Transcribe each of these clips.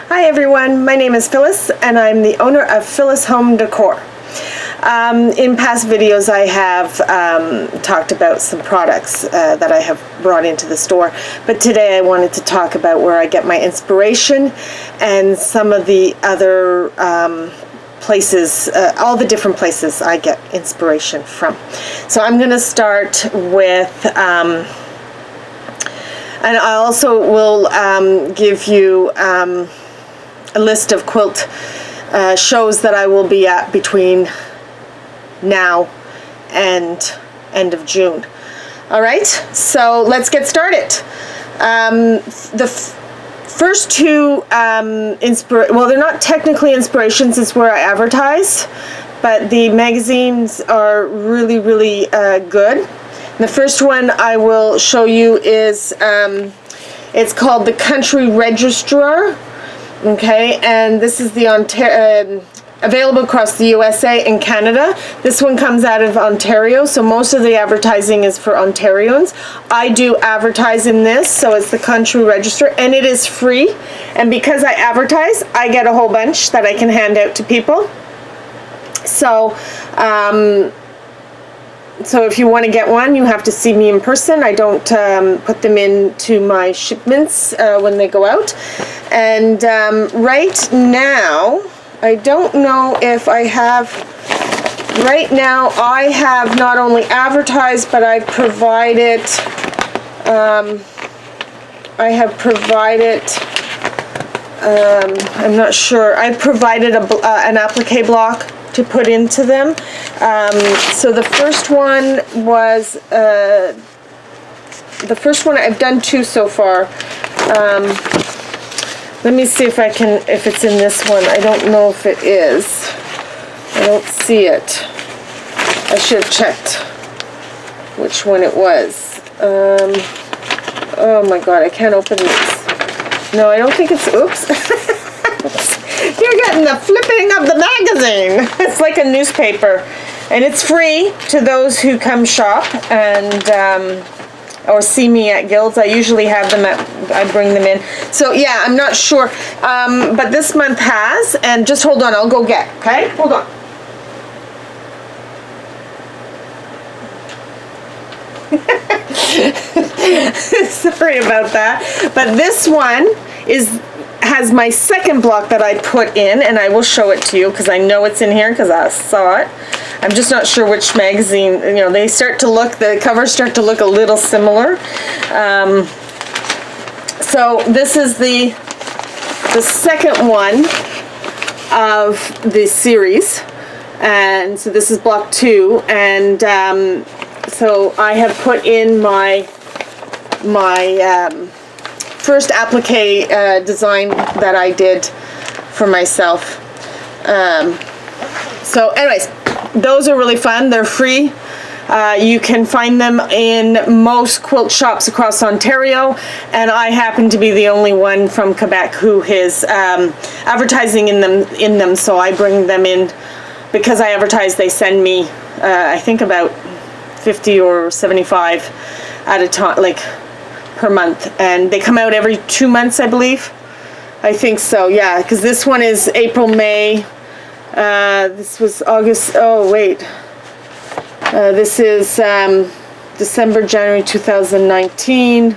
Hi everyone, my name is Phyllis and I'm the owner of Phyllis Home Decor. In past videos I have talked about some products that I have brought into the store, but today I wanted to talk about where I get my inspiration and some of the other places, all the different places I get inspiration from. So I'm going to start with, and I also will give you a list of quilt shows that I will be at between now and end of June. All right, so let's get started. The first two well, they're not technically inspirations, it's where I advertise, but the magazines are really good. The first one I will show you is it's called the Country Registrar. Okay, and this is the available across the USA and Canada. This one comes out of Ontario, so most of the advertising is for Ontarians. I do advertise in this, so it's the Country Register, and it is free. And because I advertise, I get a whole bunch that I can hand out to people. So, so if you want to get one, you have to see me in person. I don't put them into my shipments when they go out. And right now, I don't know if I have, right now I have not only advertised, but I've provided, I'm not sure, I've provided an applique block to put into them. So the first one was, I've done two so far. Let me see if if it's in this one. I don't know if it is. I don't see it. I should have checked which one it was. Oh my god, I can't open this. No, I don't think it's, oops. You're getting the flipping of the magazine. It's like a newspaper. And it's free to those who come shop and or see me at Guilds. I usually have them I bring them in. So yeah, I'm not sure. But this month has, and just hold on, I'll go get, okay? Hold on. Sorry about that. But this one has my second block that I put in, and I will show it to you because I know it's in here because I saw it. I'm just not sure which magazine, you know, they start to look, the covers start to look a little similar. So this is the second one of the series, and so this is block 2, and so I have put in my first applique design that I did for myself. So anyways, those are really fun. They're free. You can find them in most quilt shops across Ontario, and I happen to be the only one from Quebec who is advertising in them, so I bring them in. Because I advertise, they send me I think about 50 or 75 at a time, like per month, and they come out every 2 months, I believe. I think so, yeah, because this one is April, May. This was August, oh wait, this is December, January 2019,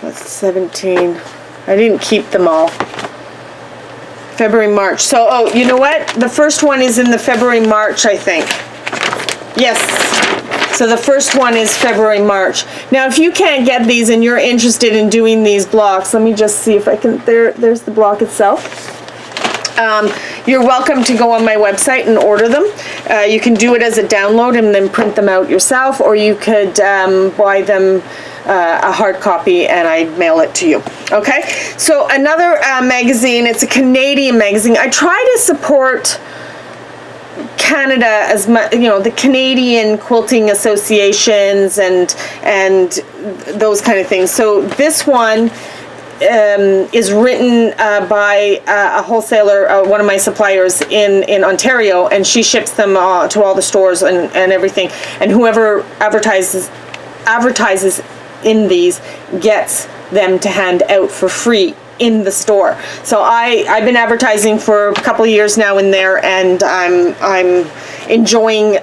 that's 17, I didn't keep them all, February, March, so, oh, you know what, the first one is in the February, March, I think, yes, so the first one is February, March. Now if you can't get these and you're interested in doing these blocks, let me just see if I can, there's the block itself. You're welcome to go on my website and order them. You can do it as a download and then print them out yourself, or you could buy them a hard copy and I mail it to you. Okay, so another magazine, it's a Canadian magazine. I try to support Canada as much, you know, the Canadian quilting associations and those kind of things. So this one is written by a wholesaler, one of my suppliers in Ontario, and she ships them to all the stores and everything, and whoever advertises in these gets them to hand out for free in the store. So I've been advertising for a couple of years now in there, and I'm enjoying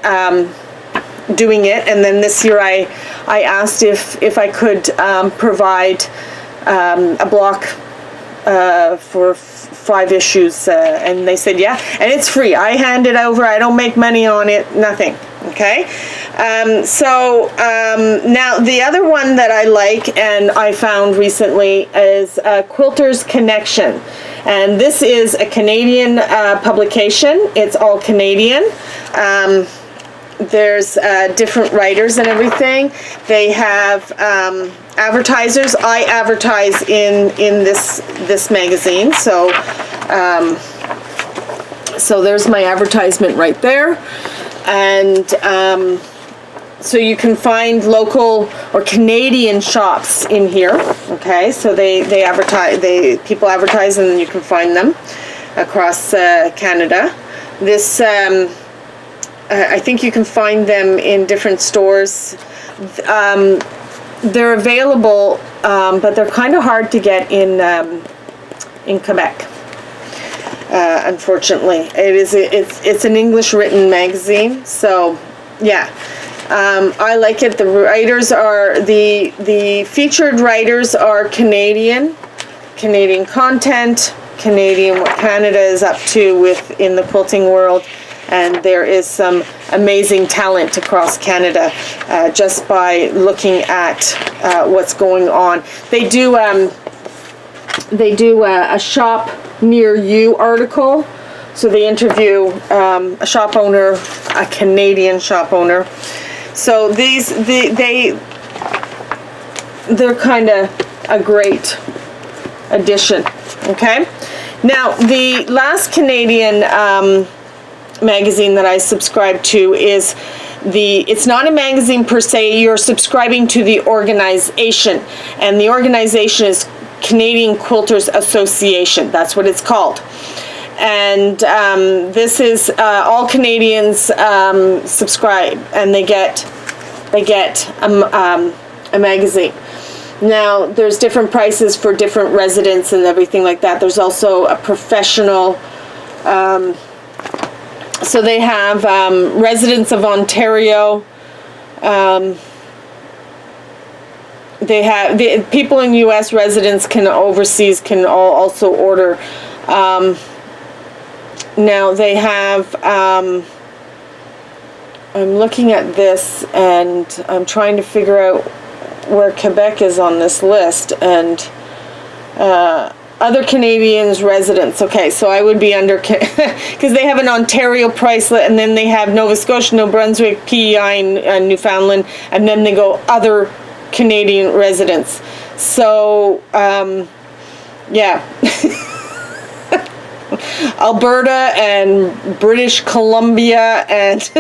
doing it. And then this year I asked if I could provide a block for 5 issues, and they said yeah, and it's free. I hand it over. I don't make money on it, nothing. Okay, now the other one that I like and I found recently is Quilters Connection, and this is a Canadian publication. It's all Canadian. There's different writers and everything. They have advertisers. I advertise in this magazine, so there's my advertisement right there. And so you can find local or Canadian shops in here. Okay, so they advertise. People advertise, and then you can find them across Canada. This I think you can find them in different stores. They're available, but they're kind of hard to get in Quebec. Unfortunately, it's an English written magazine, so yeah, I like it. The writers are the featured writers are Canadian content, Canadian, what Canada is up to in the quilting world, and there is some amazing talent across Canada just by looking at what's going on. They do a shop near you article, so they interview a shop owner, a Canadian shop owner. So they're kind of a great addition. Okay, now the last Canadian magazine that I subscribe to is it's not a magazine per se. You're subscribing to the organization, and the organization is Canadian Quilters Association. That's what it's called. And this is all Canadians subscribe, and they get a magazine. Now there's different prices for different residents and everything like that. There's also a professional. So they have residents of Ontario. They have the people in U.S. residents overseas can also order. Now they have. I'm looking at this and I'm trying to figure out where Quebec is on this list, and other Canadians residents. Okay, so I would be under, because they have an Ontario price, and then they have Nova Scotia, New Brunswick, PEI, and Newfoundland, and then they go other Canadian residents. So yeah. Alberta and British Columbia and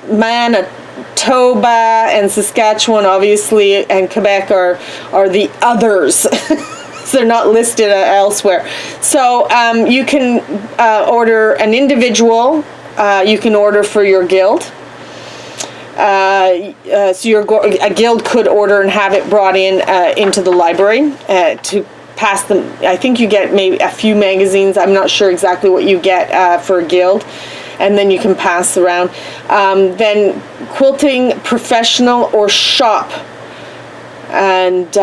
Manitoba and Saskatchewan, obviously, and Quebec are the others. They're not listed elsewhere. So you can order an individual. You can order for your guild. So a guild could order and have it brought into the library to pass them. I think you get maybe a few magazines. I'm not sure exactly what you get for a guild, and then you can pass around. Then quilting professional or shop, and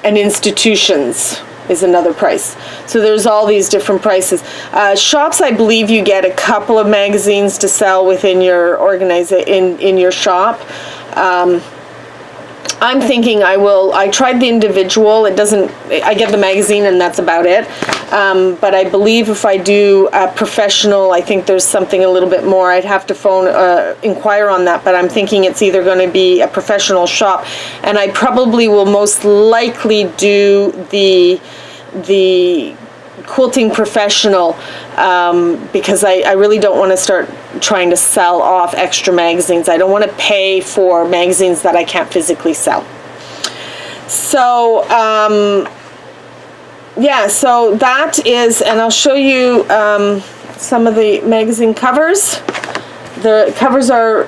institutions is another price. So there's all these different prices. Shops, I believe you get a couple of magazines to sell within your in your shop. I'm thinking I tried the individual. It doesn't, I get the magazine and that's about it. But I believe if I do a professional, I think there's something a little bit more. I'd have to inquire on that, but I'm thinking it's either going to be a professional shop, and I probably will most likely do the quilting professional, because I really don't want to start trying to sell off extra magazines. I don't want to pay for magazines that I can't physically sell. So yeah, so that is, and I'll show you some of the magazine covers. The covers are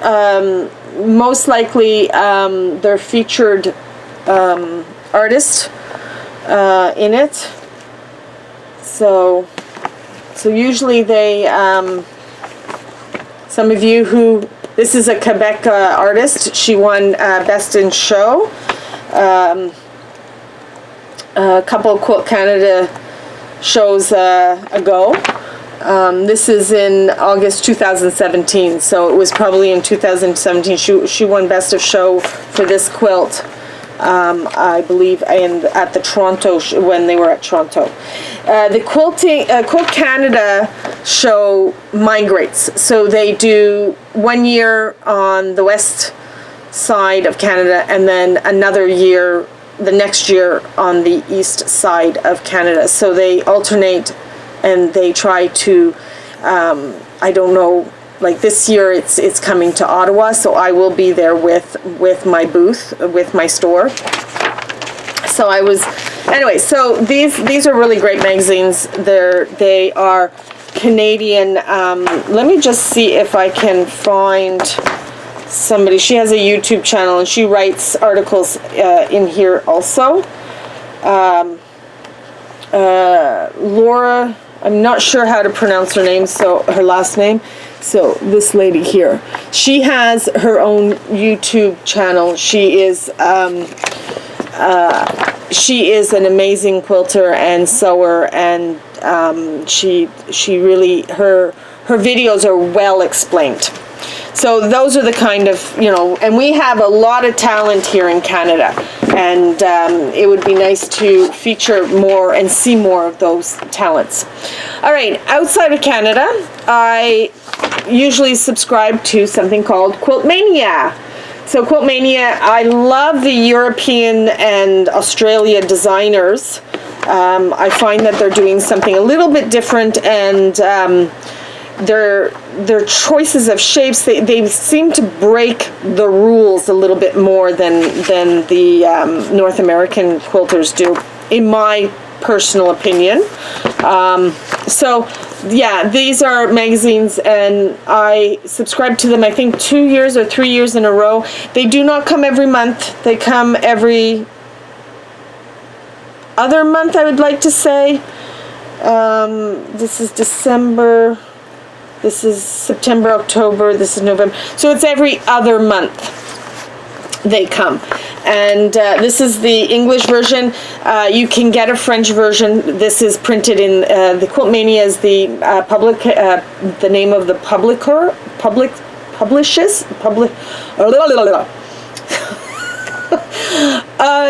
most likely they're featured artist in it. So usually they, some of you who, this is a Quebec artist. She won Best in Show a couple of Quilt Canada shows ago. This is in August 2017, so it was probably in 2017 she won Best of Show for this quilt, I believe, at the Toronto when they were at Toronto. The Quilt Canada show migrates, so they do 1 year on the west side of Canada and then another year the next year on the east side of Canada. So they alternate and they try to, I don't know, like this year it's coming to Ottawa, so I will be there with my booth, with my store. So I was, anyway, so these are really great magazines. They are Canadian. Let me just see if I can find somebody. She has a YouTube channel and she writes articles in here also. Laura, I'm not sure how to pronounce her name, so her last name. So this lady here, she has her own YouTube channel. She is an amazing quilter and sewer, and she really, her videos are well explained. So those are the kind of, and we have a lot of talent here in Canada, and it would be nice to feature more and see more of those talents. All right, outside of Canada, I usually subscribe to something called Quilt Mania. So Quilt Mania, I love the European and Australia designers. I find that they're doing something a little bit different, and their choices of shapes, they seem to break the rules a little bit more than the North American quilters do, in my personal opinion. So yeah, these are magazines and I subscribe to them, I think 2 years or 3 years in a row. They do not come every month. They come every other month, I would like to say. This is December. This is September, October, this is November. So it's every other month they come. And this is the English version. You can get a French version. This is printed in, the Quilt Mania is the the name of the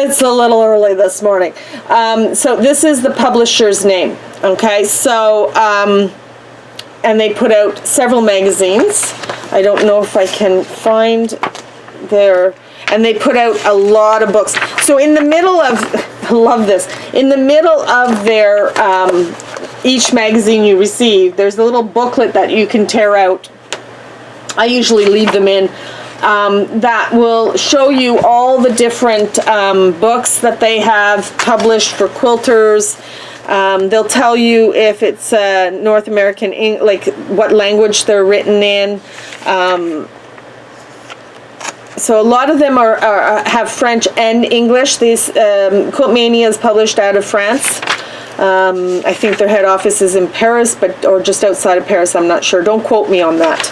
it's a little early this morning. So this is the publisher's name, okay? So, and they put out several magazines. I don't know if I can find their, and they put out a lot of books. So in the middle of, I love this, in the middle of their, each magazine you receive, there's a little booklet that you can tear out. I usually leave them in. That will show you all the different books that they have published for quilters. They'll tell you if it's North American, like what language they're written in. So a lot of them have French and English. These Quilt Mania is published out of France. I think their head office is in Paris, or just outside of Paris. I'm not sure. Don't quote me on that.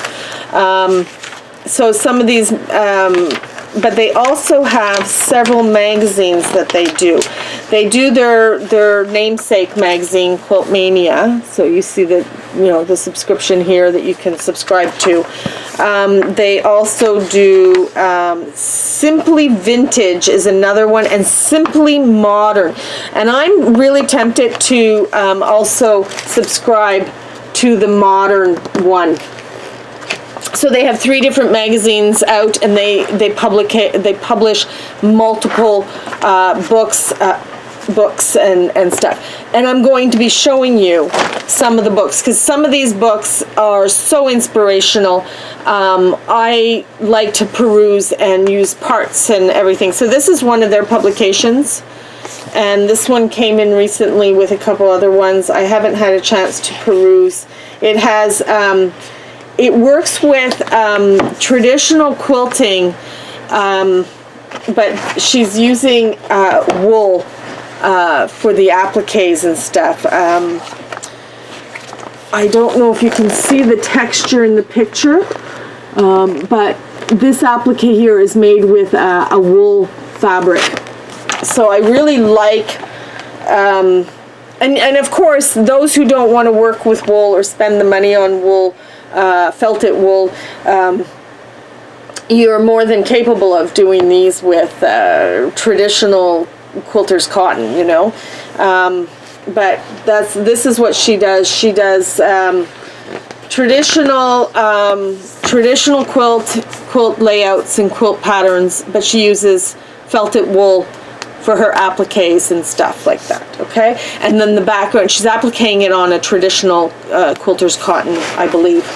So some of these, but they also have several magazines that they do. They do their namesake magazine, Quilt Mania. So you see the the subscription here that you can subscribe to. They also do Simply Vintage is another one, and Simply Modern. And I'm really tempted to also subscribe to the modern one. So they have 3 different magazines out, and they publish multiple books and stuff. And I'm going to be showing you some of the books, because some of these books are so inspirational. I like to peruse and use parts and everything. So this is one of their publications, and this one came in recently with a couple other ones. I haven't had a chance to peruse. It has it works with traditional quilting but she's using wool for the appliques and stuff. I don't know if you can see the texture in the picture, but this applique here is made with a wool fabric. So I really like, and of course, those who don't want to work with wool or spend the money on wool, felted wool, you're more than capable of doing these with traditional quilters cotton, you know. But this is what she does. She does traditional quilt layouts and quilt patterns, but she uses felted wool for her appliques and stuff like that, okay? And then the background, she's appliquing it on a traditional quilter's cotton, I believe.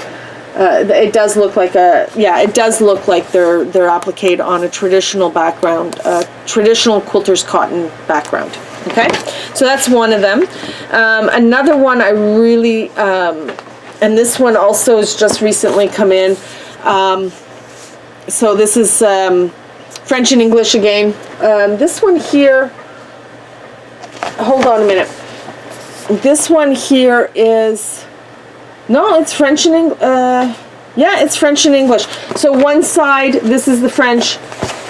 It does look like it does look like they're appliqued on a traditional background, traditional quilter's cotton background, okay? So that's one of them. Another one I really, and this one also has just recently come in. So this is French and English again. This one here, hold on a minute. This one here is, no, it's French and English. Yeah, it's French and English. So one side, this is the French,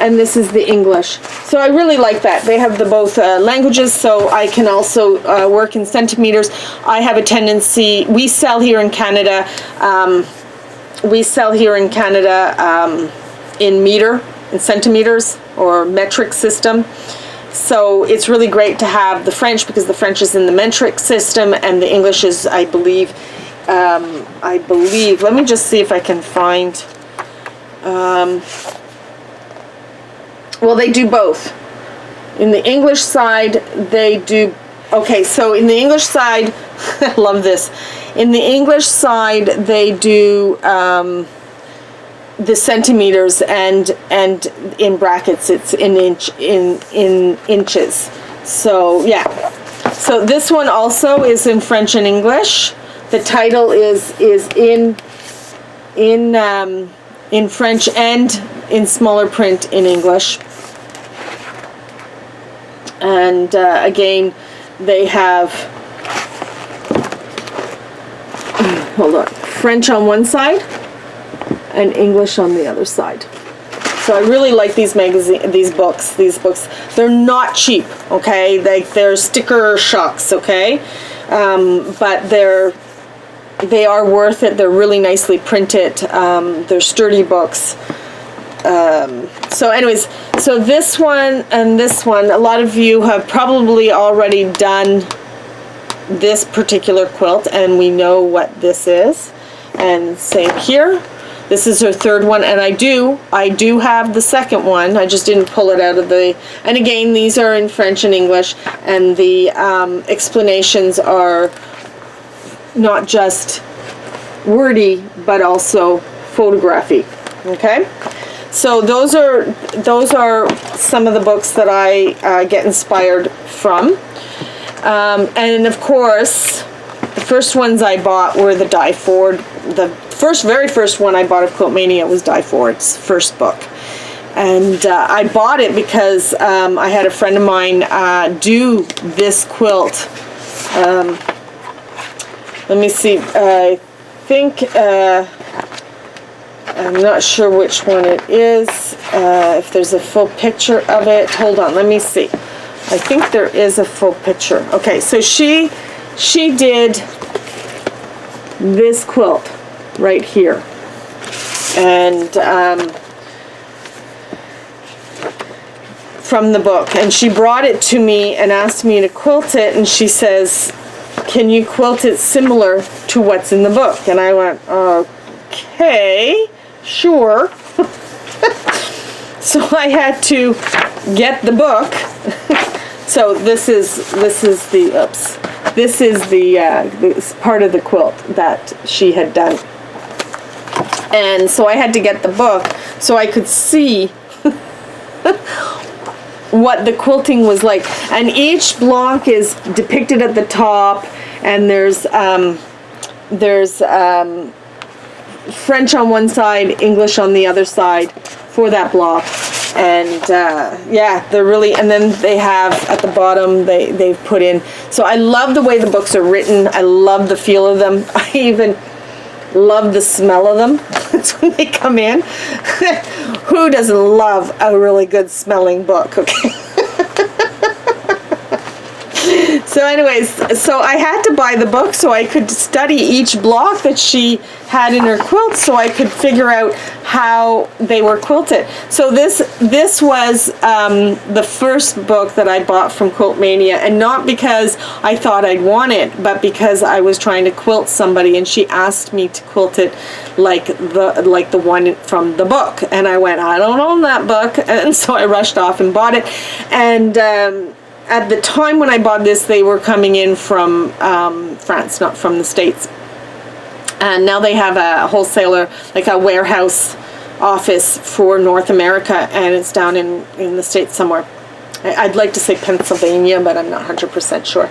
and this is the English. So I really like that. They have the both languages, so I can also work in centimeters. I have a tendency, we sell here in Canada, in meter, in centimeters, or metric system. So it's really great to have the French, because the French is in the metric system, and the English is, I believe, let me just see if I can find, well, they do both. In the English side, they do, okay, so in the English side, I love this. In the English side, they do the centimeters, and in brackets, it's in inches. So yeah. So this one also is in French and English. The title is in French and in smaller print in English. And again, they have, hold on, French on one side and English on the other side. So I really like these books. They're not cheap, okay? They're sticker shocks, okay? But they are worth it. They're really nicely printed. They're sturdy books. So anyways, so this one and this one, a lot of you have probably already done this particular quilt, and we know what this is. And same here. This is her third one, and I do have the second one. I just didn't pull it out of the, and again, these are in French and English, and the explanations are not just wordy, but also photography, okay? So those are some of the books that I get inspired from. And of course, the first ones I bought were the Die Ford. The very first one I bought of Quilt Mania was Die Ford's first book. And I bought it because I had a friend of mine do this quilt. Let me see, I think, I'm not sure which one it is, if there's a full picture of it. Hold on, let me see. I think there is a full picture. Okay, so she did this quilt right here. And from the book. And she brought it to me and asked me to quilt it, and she says, can you quilt it similar to what's in the book? And I went, okay, sure. So I had to get the book. So this is this part of the quilt that she had done. And so I had to get the book so I could see what the quilting was like. And each block is depicted at the top, and there's French on one side, English on the other side for that block. And yeah, they're really, and then they have at the bottom, they've put in, so I love the way the books are written. I love the feel of them. I even love the smell of them. That's when they come in. Who doesn't love a really good smelling book? Okay. So anyways, so I had to buy the book so I could study each block that she had in her quilt, so I could figure out how they were quilted. So this was the first book that I bought from Quilt Mania, and not because I thought I'd want it, but because I was trying to quilt somebody and she asked me to quilt it like the one from the book, and I went, I don't own that book, and so I rushed off and bought it. And at the time when I bought this, they were coming in from France, not from the States. And now they have a wholesaler, like a warehouse office for North America, and it's down in the States somewhere. I'd like to say Pennsylvania, but I'm not 100% sure.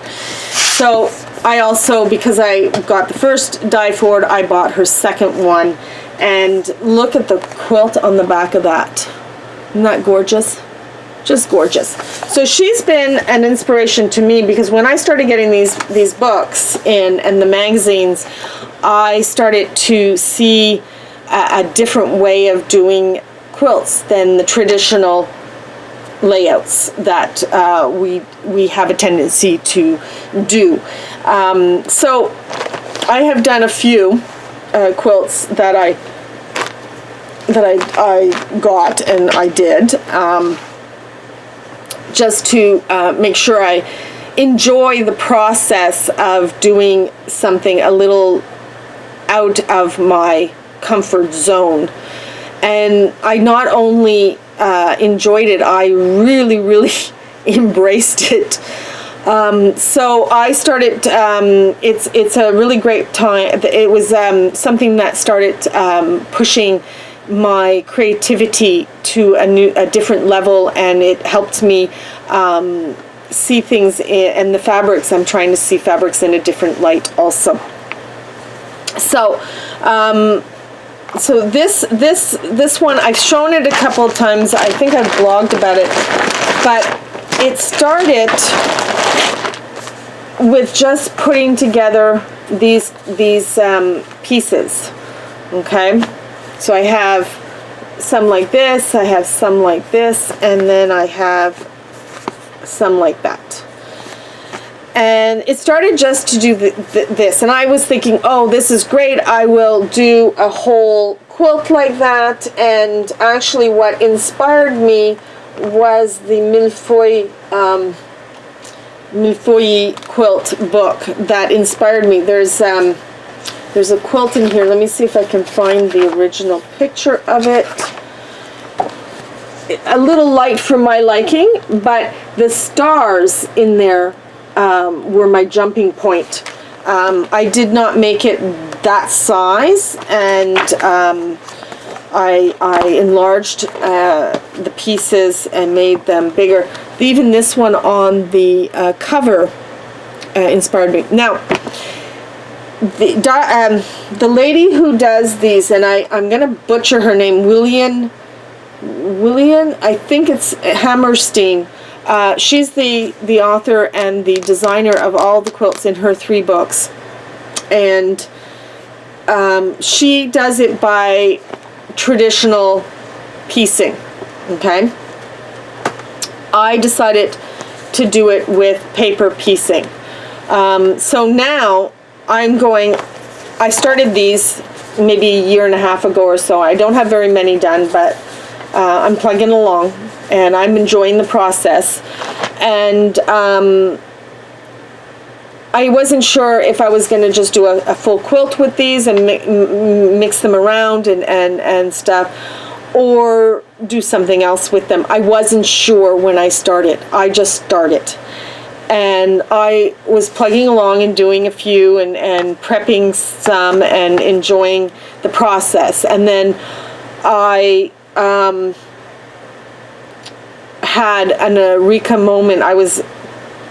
So I also, because I got the first die forward, I bought her second one. And look at the quilt on the back of that. Isn't that gorgeous? Just gorgeous. So she's been an inspiration to me, because when I started getting these books in and the magazines, I started to see a different way of doing quilts than the traditional layouts that we have a tendency to do. So I have done a few quilts that I got and I did. Just to make sure I enjoy the process of doing something a little out of my comfort zone. And I not only enjoyed it, I really, really embraced it. So I started, it's a really great time. It was something that started pushing my creativity to a different level, and it helped me see things and the fabrics. I'm trying to see fabrics in a different light also. So so this one, I've shown it a couple of times. I think I've blogged about it, but it started with just putting together these pieces. Okay. So I have some like this, I have some like this, and then I have some like that. And it started just to do this, and I was thinking, oh, this is great, I will do a whole quilt like that. And actually what inspired me was the Millefeuille quilt book that inspired me. There's a quilt in here. Let me see if I can find the original picture of it. A little light for my liking, but the stars in there were my jumping point. I did not make it that size, and I enlarged the pieces and made them bigger. Even this one on the cover inspired me. Now, the lady who does these, and I'm gonna butcher her name, William, I think it's Hammerstein. She's the author and the designer of all the quilts in her 3 books, and she does it by traditional piecing. Okay, I decided to do it with paper piecing. So now I started these maybe a year and a half ago or so. I don't have very many done, but I'm plugging along and I'm enjoying the process. And I wasn't sure if I was going to just do a full quilt with these and mix them around and stuff, or do something else with them. I wasn't sure when I started. I just started. And I was plugging along and doing a few and prepping some and enjoying the process. And then I had an eureka moment. I was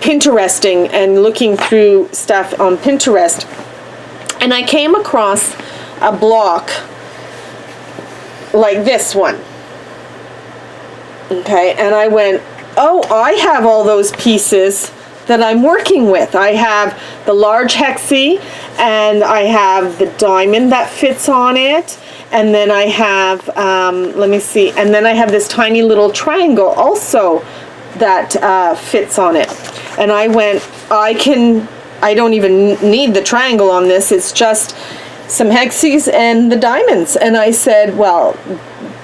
Pinteresting and looking through stuff on Pinterest, and I came across a block like this one. Okay, and I went, oh, I have all those pieces that I'm working with. I have the large hexie, and I have the diamond that fits on it, and then I have, let me see, and then I have this tiny little triangle also that fits on it. And I went, I don't even need the triangle on this, it's just some hexies and the diamonds. And I said, well,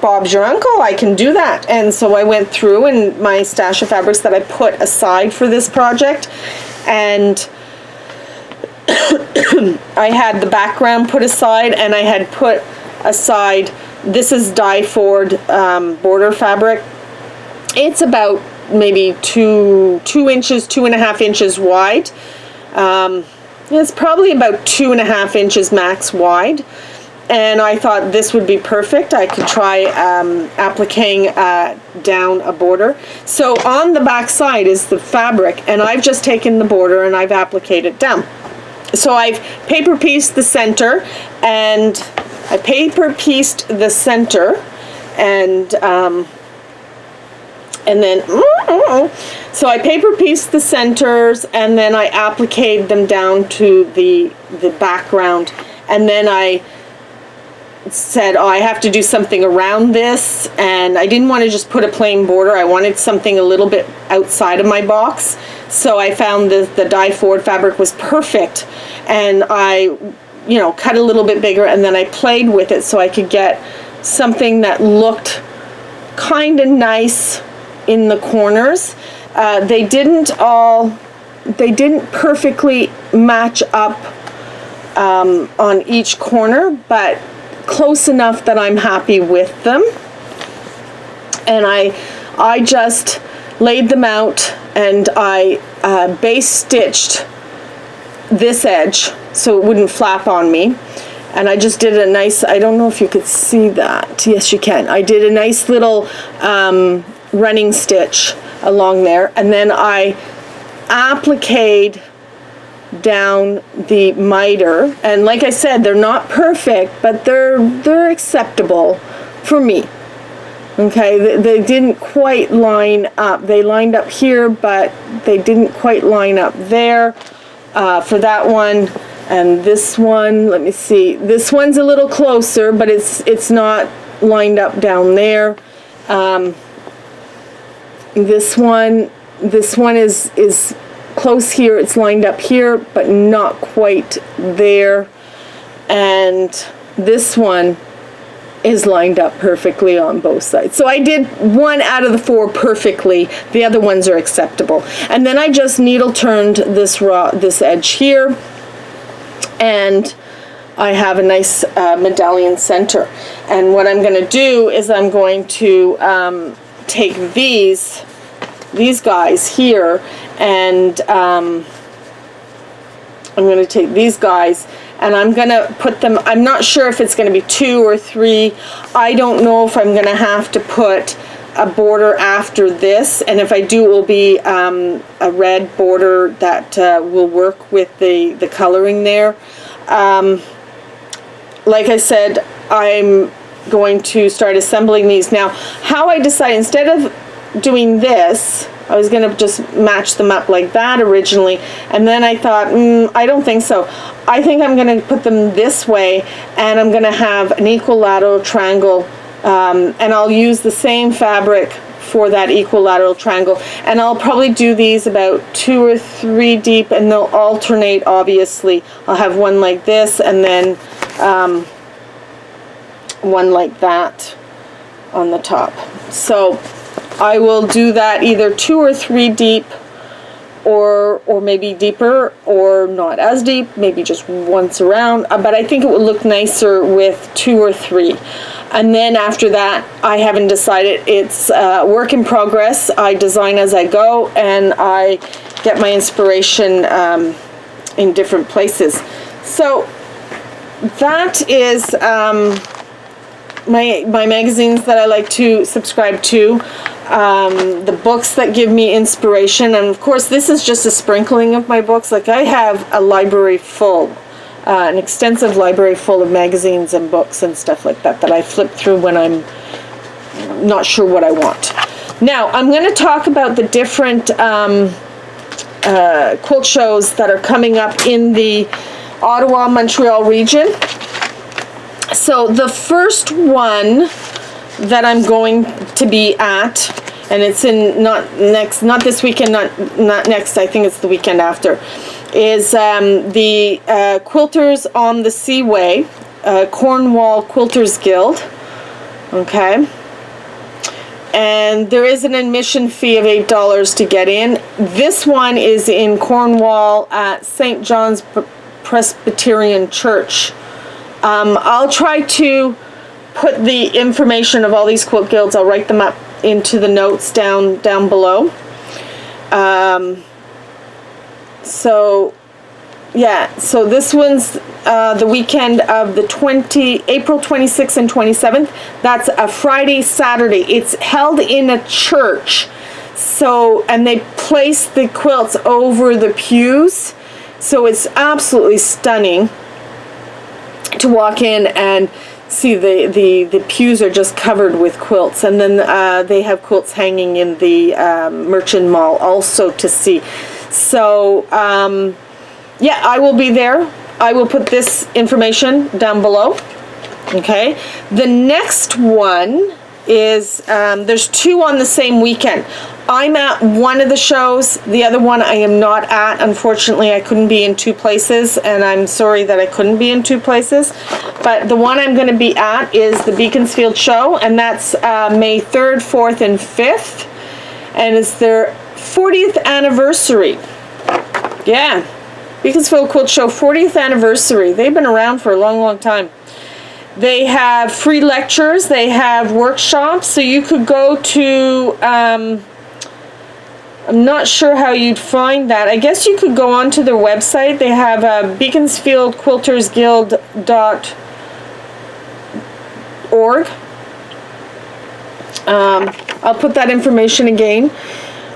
Bob's your uncle, I can do that. And so I went through in my stash of fabrics that I put aside for this project, and I had the background put aside, and I had put aside, this is die-forward border fabric. It's about maybe 2 inches, 2.5 inches wide. It's probably about 2.5 inches max wide. And I thought this would be perfect. I could try appliquing down a border. So on the back side is the fabric, and I've just taken the border and I've appliqued it down. So I've paper pieced the center, and I paper pieced the center, and then so I paper pieced the centers, and then I appliqued them down to the background, and then I said, oh, I have to do something around this, and I didn't want to just put a plain border. I wanted something a little bit outside of my box. So I found the die-forward fabric was perfect, and I, cut a little bit bigger, and then I played with it so I could get something that looked kind of nice in the corners. They didn't perfectly match up on each corner, but close enough that I'm happy with them. And I just laid them out, and I base stitched this edge so it wouldn't flap on me. And I just did a nice, I don't know if you could see that. Yes, you can. I did a nice little running stitch along there, and then I appliqued down the miter, and like I said, they're not perfect, but they're acceptable for me. Okay, they didn't quite line up. They lined up here, but they didn't quite line up there for that one. And this one, let me see, this one's a little closer, but it's not lined up down there. This one is close here, it's lined up here, but not quite there. And this one is lined up perfectly on both sides. So I did 1 out of the 4 perfectly. The other ones are acceptable. And then I just needle turned this edge here, and I have a nice medallion center. And what I'm going to do is I'm going to take these guys here, and I'm going to take these guys, and I'm going to put them, I'm not sure if it's going to be 2 or 3. I don't know if I'm going to have to put a border after this, and if I do, it will be a red border that will work with the coloring there. Like I said, I'm going to start assembling these. Now, how I decide, instead of doing this, I was going to just match them up like that originally, and then I thought, I don't think so. I think I'm going to put them this way, and I'm going to have an equilateral triangle, and I'll use the same fabric for that equilateral triangle, and I'll probably do these about 2 or 3 deep, and they'll alternate, obviously. I'll have one like this, and then one like that on the top. So I will do that either 2 or 3 deep, or maybe deeper, or not as deep, maybe just once around, but I think it would look nicer with 2 or 3. And then after that, I haven't decided. It's work in progress. I design as I go, and I get my inspiration in different places. So that is my magazines that I like to subscribe to, the books that give me inspiration, and of course this is just a sprinkling of my books. Like, I have a library full, an extensive library full of magazines and books and stuff like that I flip through when I'm not sure what I want. Now, I'm going to talk about the different quilt shows that are coming up in the Ottawa, Montreal region. So the first one that I'm going to be at, and it's in not this weekend, not next, I think it's the weekend after, is the Quilters on the Seaway, Cornwall Quilters Guilde. Okay. And there is an admission fee of $8 to get in. This one is in Cornwall at St. John's Presbyterian Church. I'll try to put the information of all these quilt guilds, I'll write them up into the notes down below. So yeah, so this one's the weekend of the April 26th and 27th. That's a Friday, Saturday. It's held in a church. So, and they place the quilts over the pews. So it's absolutely stunning to walk in and see the pews are just covered with quilts. And then they have quilts hanging in the Merchant Mall also to see. So, yeah, I will be there. I will put this information down below. Okay. The next one is, there's two on the same weekend. I'm at one of the shows. The other one I am not at. Unfortunately, I couldn't be in two places, and I'm sorry that I couldn't be in two places. But the one I'm going to be at is the Beaconsfield show, and that's May 3rd, 4th, and 5th. And it's their 40th anniversary. Yeah. Beaconsfield Quilt Show 40th anniversary. They've been around for a long, long time. They have free lectures. They have workshops. So you could go to, I'm not sure how you'd find that. I guess you could go onto their website. They have beaconsfieldquiltersguild.org. I'll put that information again.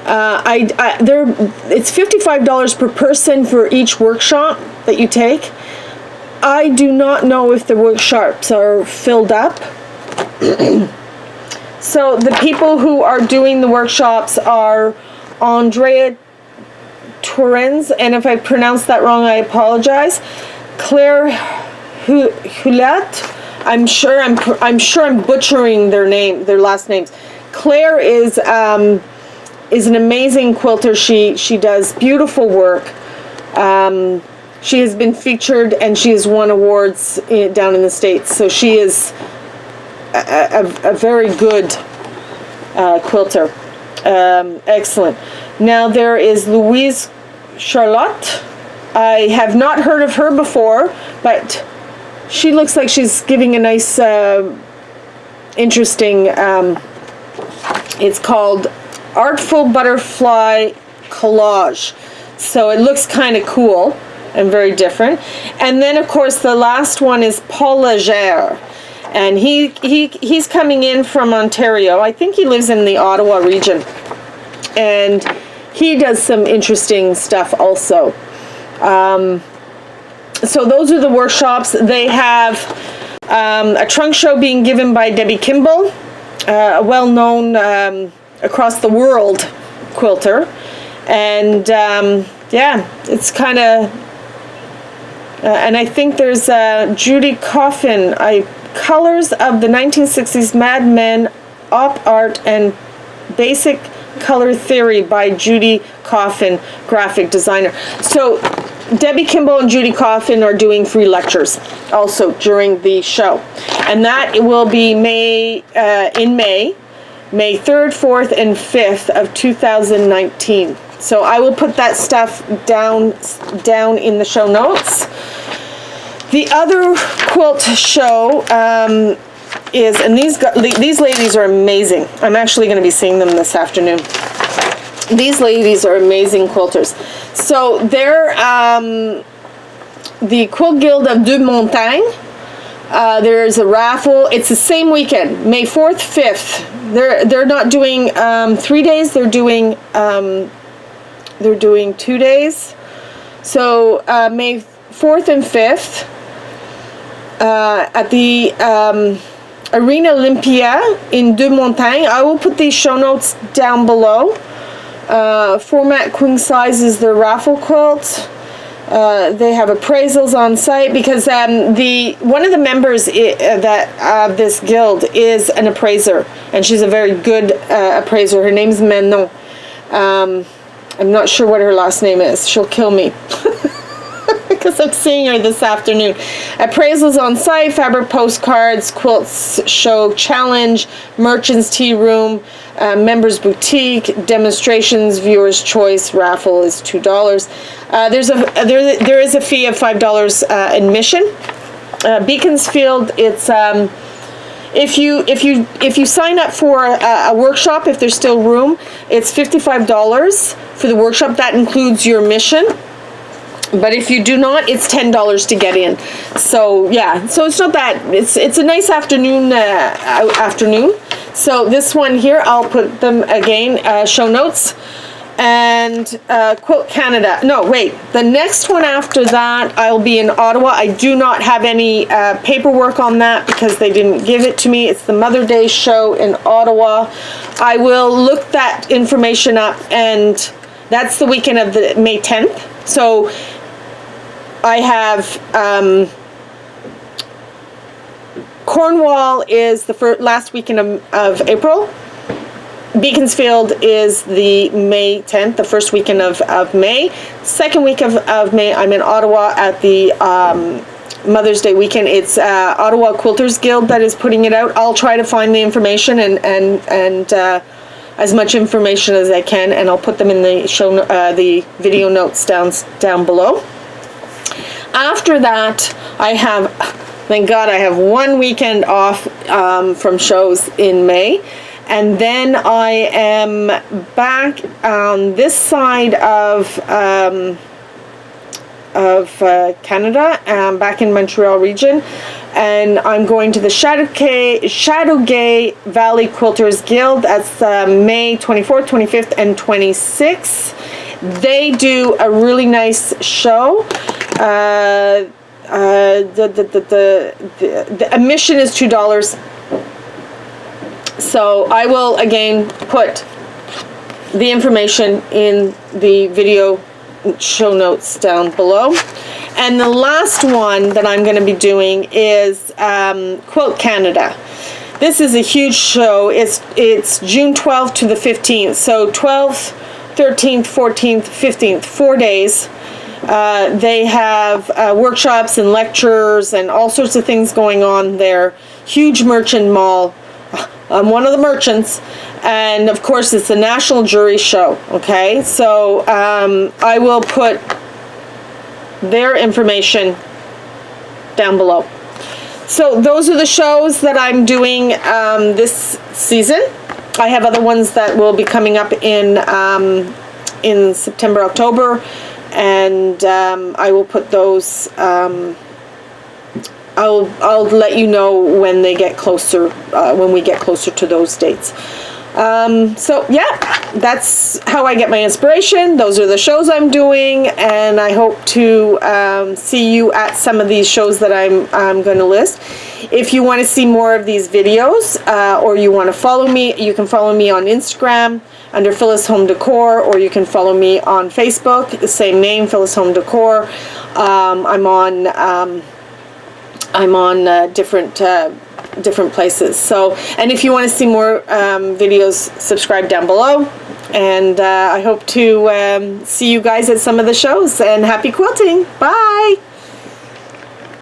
It's $55 per person for each workshop that you take. I do not know if the workshops are filled up. So the people who are doing the workshops are Andrea Torrens, and if I pronounced that wrong, I apologize. Claire Hulette. I'm sure I'm butchering their last names. Claire is an amazing quilter. She does beautiful work. She has been featured and she has won awards down in the States. So she is a very good quilter. Excellent. Now there is Louise Charlotte. I have not heard of her before, but she looks like she's giving a nice, interesting, it's called Artful Butterfly Collage. So it looks kind of cool and very different. And then of course the last one is Paul Legere. And he's coming in from Ontario. I think he lives in the Ottawa region. And he does some interesting stuff also. So those are the workshops. They have a trunk show being given by Debbie Kimball, a well-known across the world quilter. And yeah, it's kind of, and I think there's Judy Coffin, Colors of the 1960s Mad Men, Op Art and Basic Color Theory by Judy Coffin, graphic designer. So Debbie Kimball and Judy Coffin are doing free lectures also during the show. And that will be May 3rd, 4th, and 5th of 2019. So I will put that stuff down in the show notes. The other quilt show is, and these ladies are amazing. I'm actually going to be seeing them this afternoon. These ladies are amazing quilters. So they're the Quilt Guilde of Deux-Montagnes. There's a raffle. It's the same weekend, May 4th, 5th. They're not doing 3 days. They're doing 2 days. So May 4th and 5th at the Arena Olympia in Deux-Montagnes. I will put these show notes down below. Format queen size is the raffle quilt. They have appraisals on site because one of the members that this guild is an appraiser, and she's a very good appraiser. Her name's Manon. I'm not sure what her last name is. She'll kill me because I'm seeing her this afternoon. Appraisals on site, fabric postcards, Quilts Show challenge, merchants tea room, members boutique, demonstrations, viewers choice, raffle is $2. There is a fee of $5 admission. Beaconsfield, it's if you sign up for a workshop, if there's still room, it's $55 for the workshop. That includes your admission. But if you do not, it's $10 to get in. So yeah, so it's not that. It's a nice afternoon. So this one here, I'll put them again. Show notes. And Quilt Canada. No, wait. The next one after that, I'll be in Ottawa. I do not have any paperwork on that because they didn't give it to me. It's the Mother Day show in Ottawa. I will look that information up, and that's the weekend of the May 10th. So I have Cornwall is the last weekend of April. Beaconsfield is the May 10th, the first weekend of May. Second week of May, I'm in Ottawa at the Mother's Day weekend. It's Ottawa Quilters Guilde that is putting it out. I'll try to find the information and as much information as I can, and I'll put them in the the video notes down below. After that, I have, thank God, I have one weekend off from shows in May. And then I am back on this side of Canada, back in Montreal region, and I'm going to the Chateuaguay Valley Quilters Guilde. That's May 24th, 25th, and 26th. They do a really nice show. The admission is $2. So I will again put the information in the video show notes down below. And the last one that I'm going to be doing is Quilt Canada. This is a huge show. It's June 12th to the 15th. So 12th, 13th, 14th, 15th, 4 days. They have workshops and lectures and all sorts of things going on there. Huge merchant mall. I'm one of the merchants, and of course it's a national jury show. Okay, so I will put their information down below. So those are the shows that I'm doing this season. I have other ones that will be coming up in September, October, and I will put those. I'll let you know when they get closer, when we get closer to those dates. So yeah, that's how I get my inspiration. Those are the shows I'm doing, and I hope to see you at some of these shows that I'm going to list. If you want to see more of these videos, or you want to follow me, you can follow me on Instagram under Phyllis Home Decor, or you can follow me on Facebook, the same name, Phyllis Home Decor. I'm on different places. So, and if you want to see more videos, subscribe down below. And I hope to see you guys at some of the shows. And happy quilting! Bye!